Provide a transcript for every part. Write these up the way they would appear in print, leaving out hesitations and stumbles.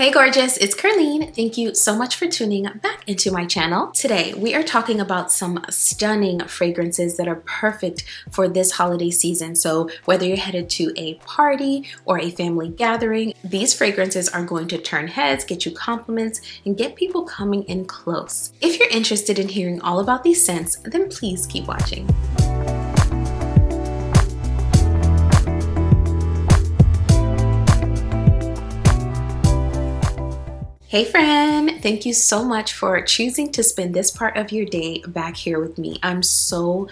Hey gorgeous, it's Ker-leen. Thank you so much for tuning back into my channel. Today we are talking about some stunning fragrances that are perfect for this holiday season. So whether you're headed to a party or a family gathering, these fragrances are going to turn heads, get you compliments, and get people coming in close. If you're interested in hearing all about these scents, then please keep watching. Hey friend, thank you so much for choosing to spend this part of your day back here with me. I'm so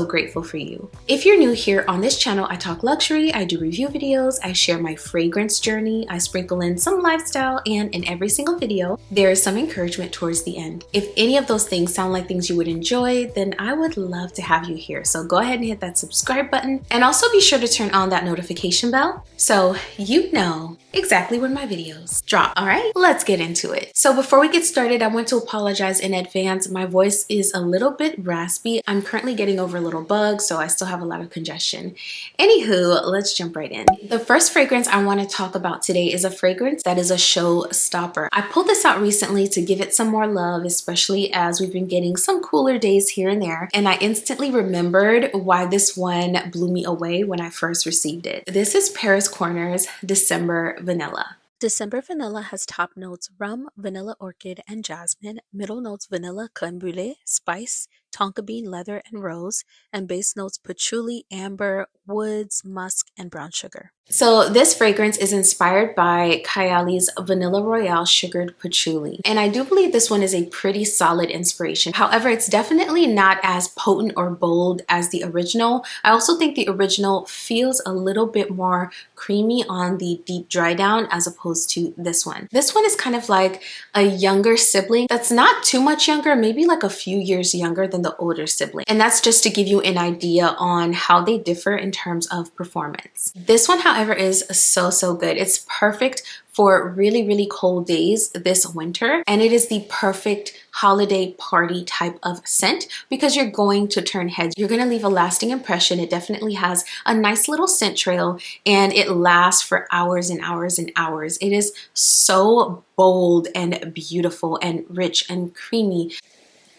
grateful for you. If you're new here on this channel, I talk luxury, I do review videos, I share my fragrance journey, I sprinkle in some lifestyle, and in every single video, there is some encouragement towards the end. If any of those things sound like things you would enjoy, then I would love to have you here. So go ahead and hit that subscribe button, and also be sure to turn on that notification bell so you know exactly when my videos drop. All right, let's get into it. So before we get started, I want to apologize in advance. My voice is a little bit raspy. I'm currently getting over a little bug, so I still have a lot of congestion. Anywho, let's jump right in. The first fragrance I want to talk about today is a fragrance that is a showstopper. I pulled this out recently to give it some more love, especially as we've been getting some cooler days here and there, and I instantly remembered why this one blew me away when I first received it. This is Paris Corner's December Vanilla. December Vanilla has top notes rum, vanilla orchid, and jasmine, middle notes vanilla, creme brulee, spice, tonka bean, leather, and rose, and base notes patchouli, amber, woods, musk, and brown sugar. So this fragrance is inspired by Kayali's Vanilla Royale Sugared Patchouli. And I do believe this one is a pretty solid inspiration. However, it's definitely not as potent or bold as the original. I also think the original feels a little bit more creamy on the deep dry down as opposed to this one. This one is kind of like a younger sibling that's not too much younger, maybe like a few years younger than the older sibling. And that's just to give you an idea on how they differ in terms of performance. This one, however, is so good. It's perfect for really cold days this winter, and it is the perfect holiday party type of scent because you're going to turn heads. You're going to leave a lasting impression. It definitely has a nice little scent trail, and it lasts for hours and hours and hours. It is so bold and beautiful and rich and creamy.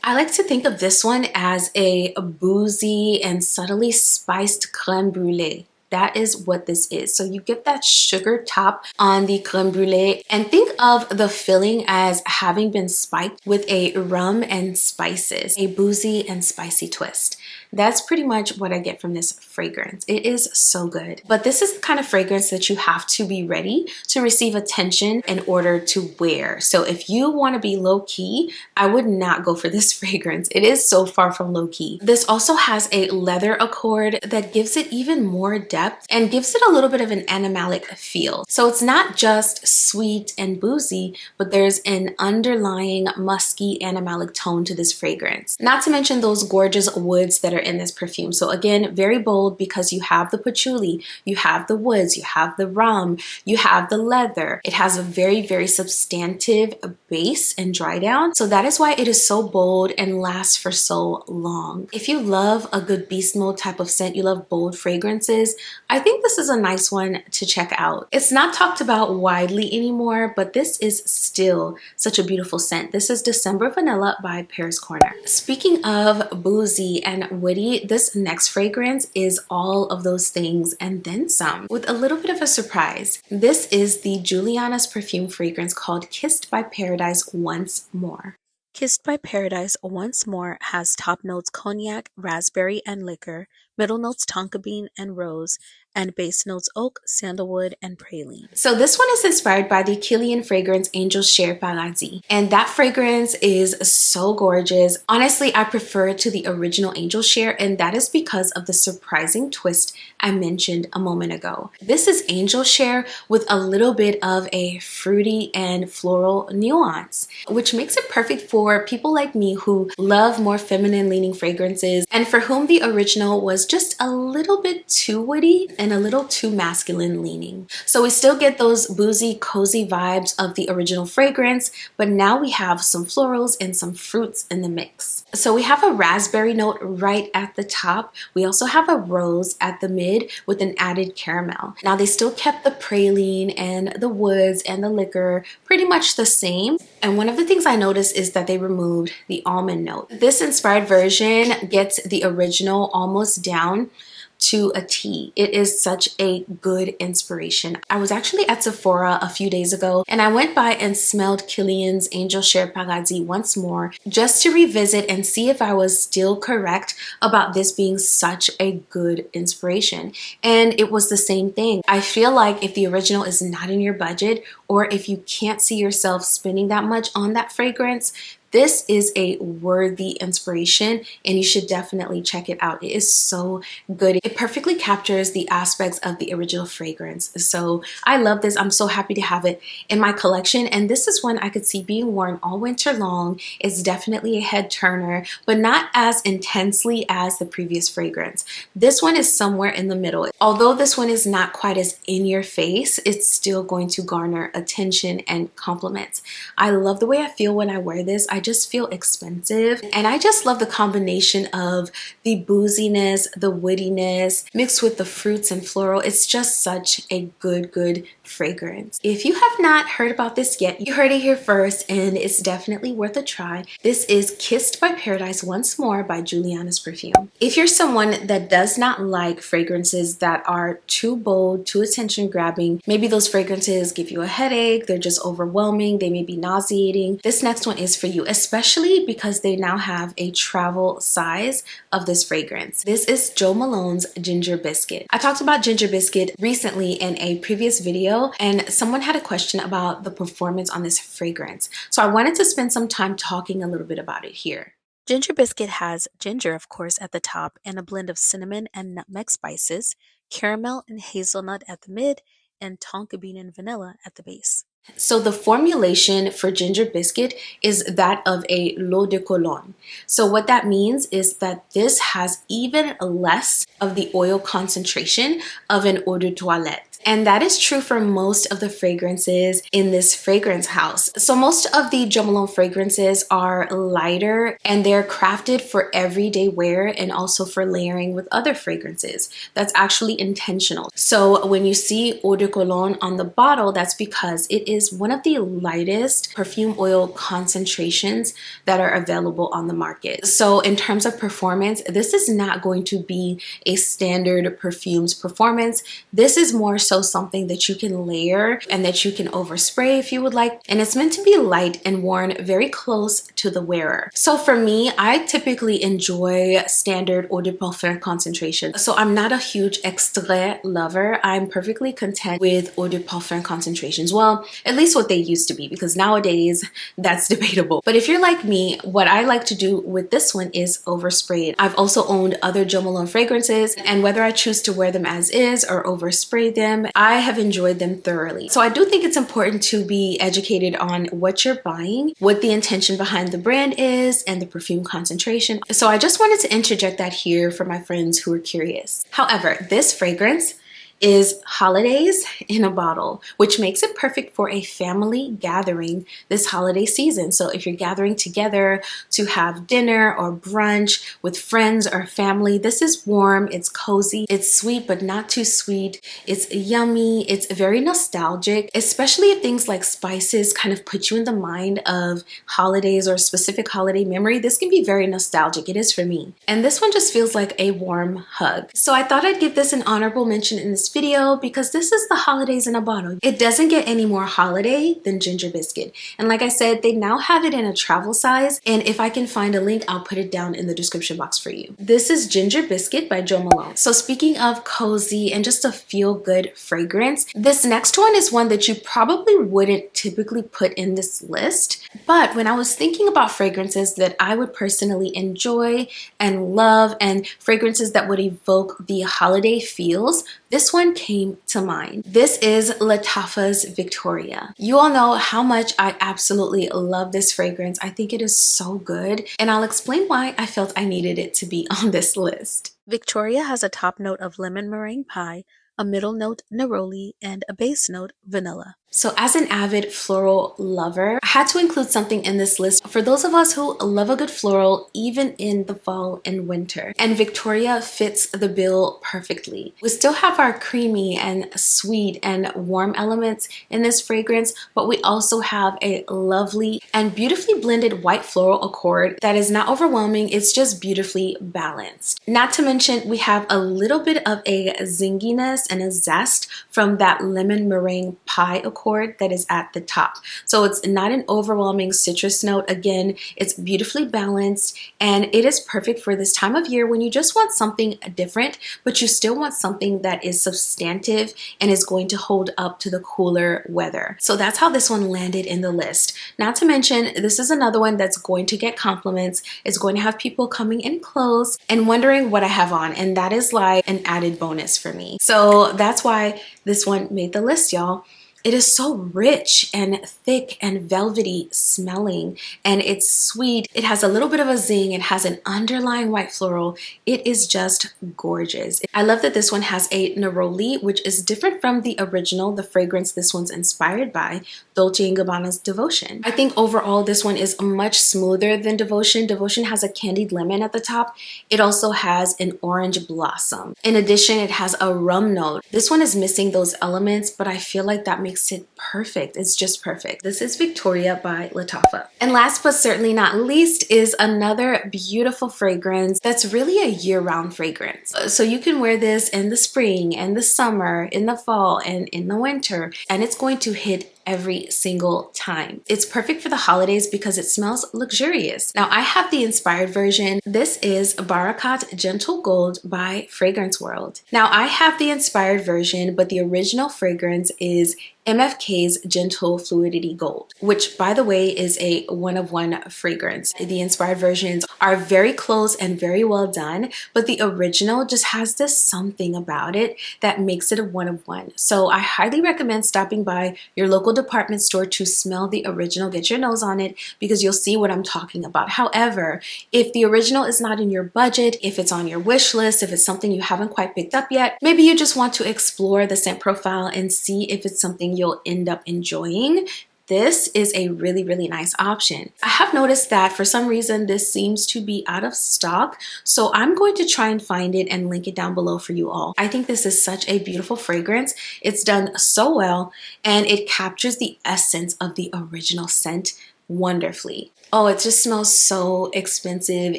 I like to think of this one as a boozy and subtly spiced creme brulee. That is what this is. So you get that sugar top on the creme brulee, and think of the filling as having been spiked with a rum and spices, a boozy and spicy twist. That's pretty much what I get from this fragrance. It is so good. But this is the kind of fragrance that you have to be ready to receive attention in order to wear. So if you want to be low key, I would not go for this fragrance. It is so far from low key. This also has a leather accord that gives it even more depth and gives it a little bit of an animalic feel. So it's not just sweet and boozy, but there's an underlying musky animalic tone to this fragrance. Not to mention those gorgeous woods that are in this perfume. So again, very bold because you have the patchouli, you have the woods, you have the rum, you have the leather. It has a very substantive base and dry down. So that is why it is so bold and lasts for so long. If you love a good beast mode type of scent, you love bold fragrances, I think this is a nice one to check out. It's not talked about widely anymore, but this is still such a beautiful scent. This is December Vanilla by Paris Corner. Speaking of boozy and witty, this next fragrance is all of those things and then some, with a little bit of a surprise. This is the Juliana's perfume fragrance called Kissed by Paradise Once More. Kissed by Paradise Once More has top notes cognac, raspberry, and liquor, middle notes tonka bean and rose, and base notes oak, sandalwood, and praline. So this one is inspired by the Ker-leen fragrance Angel Share Paradis, and that fragrance is so gorgeous. Honestly, I prefer it to the original Angel Share, and that is because of the surprising twist I mentioned a moment ago. This is Angel Share with a little bit of a fruity and floral nuance, which makes it perfect for people like me who love more feminine leaning fragrances and for whom the original was was just a little bit too woody and a little too masculine leaning. So we still get those boozy, cozy vibes of the original fragrance, but now we have some florals and some fruits in the mix. So we have a raspberry note right at the top. We also have a rose at the mid with an added caramel. Now they still kept the praline and the woods and the liquor pretty much the same. And one of the things I noticed is that they removed the almond note. This inspired version gets the original almost down to a T. It is such a good inspiration. I was actually at Sephora a few days ago and I went by and smelled Ker-leen's Angel Share Paradis once more just to revisit and see if I was still correct about this being such a good inspiration. And it was the same thing. I feel like if the original is not in your budget or if you can't see yourself spending that much on that fragrance, this is a worthy inspiration and you should definitely check it out. It is so good. It perfectly captures the aspects of the original fragrance. So I love this. I'm so happy to have it in my collection. And this is one I could see being worn all winter long. It's definitely a head turner, but not as intensely as the previous fragrance. This one is somewhere in the middle. Although this one is not quite as in your face, it's still going to garner attention and compliments. I love the way I feel when I wear this. I just feel expensive, and I just love the combination of the booziness, the woodiness mixed with the fruits and floral. It's just such a good fragrance. If you have not heard about this yet, you heard it here first, and it's definitely worth a try. This is Kissed by Paradise Once More by Juliana's Perfume. If you're someone that does not like fragrances that are too bold, too attention grabbing, maybe those fragrances give you a headache, they're just overwhelming, they may be nauseating, this next one is for you, especially because they now have a travel size of this fragrance. This is Jo Malone's Ginger Biscuit. I talked about Ginger Biscuit recently in a previous video, and someone had a question about the performance on this fragrance. So I wanted to spend some time talking a little bit about it here. Ginger Biscuit has ginger, of course, at the top and a blend of cinnamon and nutmeg spices, caramel and hazelnut at the mid, and tonka bean and vanilla at the base. So the formulation for Ginger Biscuit is that of a l'eau de cologne. So what that means is that this has even less of the oil concentration of an eau de toilette. And that is true for most of the fragrances in this fragrance house. So most of the Jo Malone fragrances are lighter and they're crafted for everyday wear and also for layering with other fragrances. That's actually intentional. So when you see eau de cologne on the bottle, that's because it is one of the lightest perfume oil concentrations that are available on the market. So in terms of performance, this is not going to be a standard perfumes performance. This is more so something that you can layer and that you can overspray if you would like. And it's meant to be light and worn very close to the wearer. So for me, I typically enjoy standard eau de parfum concentration. So I'm not a huge extrait lover. I'm perfectly content with eau de parfum concentrations. Well, at least what they used to be, because nowadays that's debatable. But if you're like me, what I like to do with this one is overspray it. I've also owned other Jo Malone fragrances, and whether I choose to wear them as is or overspray them, I have enjoyed them thoroughly. So I do think it's important to be educated on what you're buying, what the intention behind the brand is, and the perfume concentration. So I just wanted to interject that here for my friends who are curious. However, this fragrance is holidays in a bottle, which makes it perfect for a family gathering this holiday season. So if you're gathering together to have dinner or brunch with friends or family, this is warm, it's cozy, it's sweet but not too sweet, it's yummy, it's very nostalgic, especially if things like spices kind of put you in the mind of holidays or a specific holiday memory. This can be very nostalgic. It is for me. And this one just feels like a warm hug. So I thought I'd give this an honorable mention in this video because this is the holidays in a bottle. It doesn't get any more holiday than Ginger Biscuit. And like I said, they now have it in a travel size. And if I can find a link, I'll put it down in the description box for you. This is Ginger Biscuit by Jo Malone. So speaking of cozy and just a feel-good fragrance, this next one is one that you probably wouldn't typically put in this list. But when I was thinking about fragrances that I would personally enjoy and love and fragrances that would evoke the holiday feels, this one came to mind. This is Lattafa's Victoria. You all know how much I absolutely love this fragrance. I think it is so good, and I'll explain why I felt I needed it to be on this list. Victoria has a top note of lemon meringue pie, a middle note neroli, and a base note vanilla. So as an avid floral lover, I had to include something in this list for those of us who love a good floral even in the fall and winter. And Victoria fits the bill perfectly. We still have our creamy and sweet and warm elements in this fragrance, but we also have a lovely and beautifully blended white floral accord that is not overwhelming. It's just beautifully balanced. Not to mention, we have a little bit of a zinginess and a zest from that lemon meringue pie accord that is at the top. So it's not an overwhelming citrus note. Again, it's beautifully balanced, and it is perfect for this time of year when you just want something different, but you still want something that is substantive and is going to hold up to the cooler weather. So that's how this one landed in the list. Not to mention, this is another one that's going to get compliments. It's going to have people coming in close and wondering what I have on, and that is like an added bonus for me. So that's why this one made the list, y'all. It is so rich and thick and velvety smelling, and it's sweet. It has a little bit of a zing. It has an underlying white floral. It is just gorgeous. I love that this one has a neroli, which is different from the original, the fragrance this one's inspired by, Dolce & Gabbana's Devotion. I think overall this one is much smoother than Devotion. Devotion has a candied lemon at the top. It also has an orange blossom. In addition, it has a rum note. This one is missing those elements, but I feel like that makes it perfect. It's just perfect. This is Victoria by Lattafa. And last but certainly not least is another beautiful fragrance that's really a year-round fragrance. So you can wear this in the spring and the summer, in the fall and in the winter, and it's going to hit every single time. It's perfect for the holidays because it smells luxurious. Now I have the inspired version. This is Barrakat Gentle Gold by Fragrance World. Now I have the inspired version, but the original fragrance is MFK's Gentle Fluidity Gold, which by the way is a one-of-one fragrance. The inspired versions are very close and very well done, but the original just has this something about it that makes it a one-of-one. So I highly recommend stopping by your local department store to smell the original, get your nose on it, because you'll see what I'm talking about. However, if the original is not in your budget, if it's on your wish list, if it's something you haven't quite picked up yet, maybe you just want to explore the scent profile and see if it's something you'll end up enjoying, this is a really, really nice option. I have noticed that for some reason this seems to be out of stock, so I'm going to try and find it and link it down below for you all. I think this is such a beautiful fragrance. It's done so well, and it captures the essence of the original scent wonderfully. Oh, it just smells so expensive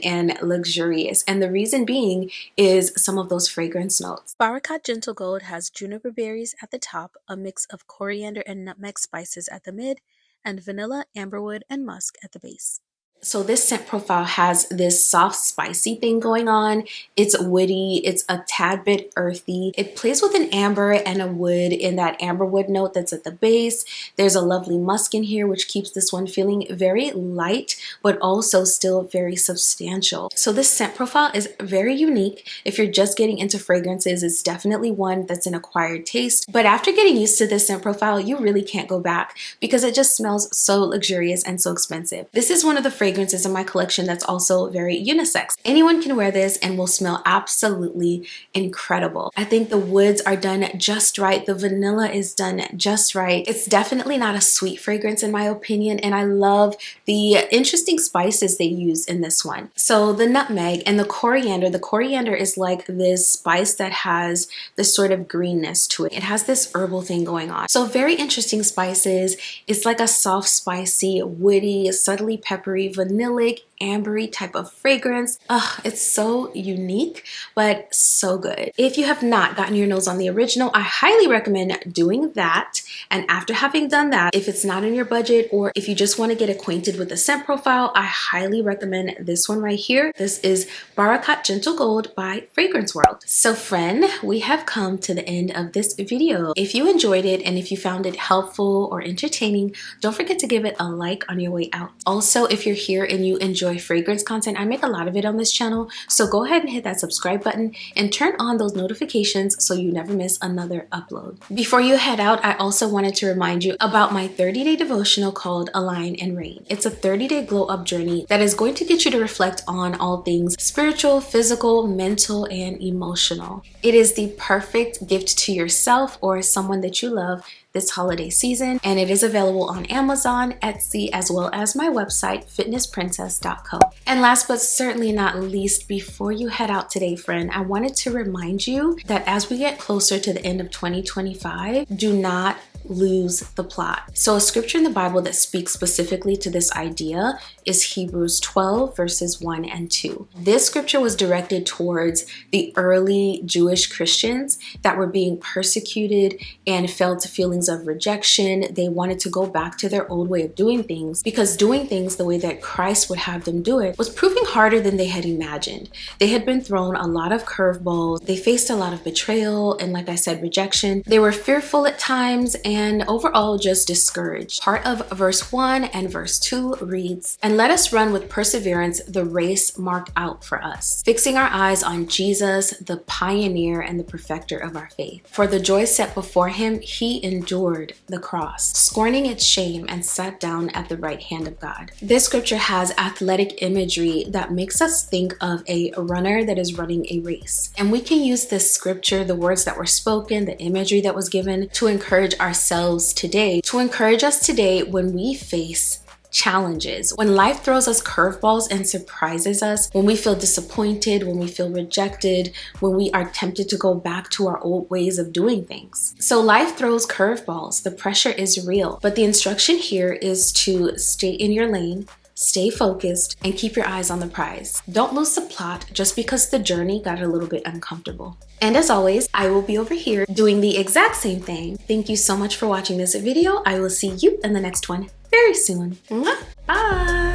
and luxurious. And the reason being is some of those fragrance notes. Barrakat Gentle Gold has juniper berries at the top, a mix of coriander and nutmeg spices at the mid, and vanilla, amberwood, and musk at the base. So this scent profile has this soft, spicy thing going on. It's woody, it's a tad bit earthy. It plays with an amber and a wood in that amberwood note that's at the base. There's a lovely musk in here, which keeps this one feeling very light, but also still very substantial. So this scent profile is very unique. If you're just getting into fragrances, it's definitely one that's an acquired taste. But after getting used to this scent profile, you really can't go back because it just smells so luxurious and so expensive. This is one of the fragrances in my collection that's also very unisex. Anyone can wear this and will smell absolutely incredible. I think the woods are done just right. The vanilla is done just right. It's definitely not a sweet fragrance in my opinion, and I love the interesting spices they use in this one. So the nutmeg and the coriander is like this spice that has this sort of greenness to it. It has this herbal thing going on. So very interesting spices. It's like a soft, spicy, woody, subtly peppery, vanillic, ambery type of fragrance. It's so unique, but so good. If you have not gotten your nose on the original, I highly recommend doing that. And after having done that, if it's not in your budget or if you just want to get acquainted with the scent profile, I highly recommend this one right here. This is Barrakat Gentle Gold by Fragrance World. So friend, we have come to the end of this video. If you enjoyed it and if you found it helpful or entertaining, don't forget to give it a like on your way out. Also, if you're here and you enjoy enjoy fragrance content. I make a lot of it on this channel, so go ahead and hit that subscribe button and turn on those notifications so you never miss another upload. Before you head out, I also wanted to remind you about my 30-day devotional called Align and Reign. It's a 30-day glow up journey that is going to get you to reflect on all things spiritual, physical, mental, and emotional. It is the perfect gift to yourself or someone that you love this holiday season, and it is available on Amazon, Etsy, as well as my website, fitnessprincess.co. And last but certainly not least, before you head out today, friend, I wanted to remind you that as we get closer to the end of 2025, do not lose the plot. So a scripture in the Bible that speaks specifically to this idea is Hebrews 12 verses 1 and 2. This scripture was directed towards the early Jewish Christians that were being persecuted and felt feelings of rejection. They wanted to go back to their old way of doing things because doing things the way that Christ would have them do it was proving harder than they had imagined. They had been thrown a lot of curveballs. They faced a lot of betrayal and, like I said, rejection. They were fearful at times and overall just discouraged. Part of verse 1 and verse 2 reads, "And let us run with perseverance the race marked out for us, fixing our eyes on Jesus, the pioneer and the perfecter of our faith. For the joy set before him, he endured the cross, scorning its shame, and sat down at the right hand of God." This scripture has athletic imagery that makes us think of a runner that is running a race. And we can use this scripture, the words that were spoken, the imagery that was given, to encourage ourselves today, to encourage us today when we face challenges, when life throws us curveballs and surprises us, when we feel disappointed, when we feel rejected, when we are tempted to go back to our old ways of doing things. So life throws curveballs. The pressure is real, but the instruction here is to stay in your lane, stay focused, and keep your eyes on the prize. Don't lose the plot just because the journey got a little bit uncomfortable. And as always, I will be over here doing the exact same thing. Thank you so much for watching this video. I will see you in the next one very soon. Bye!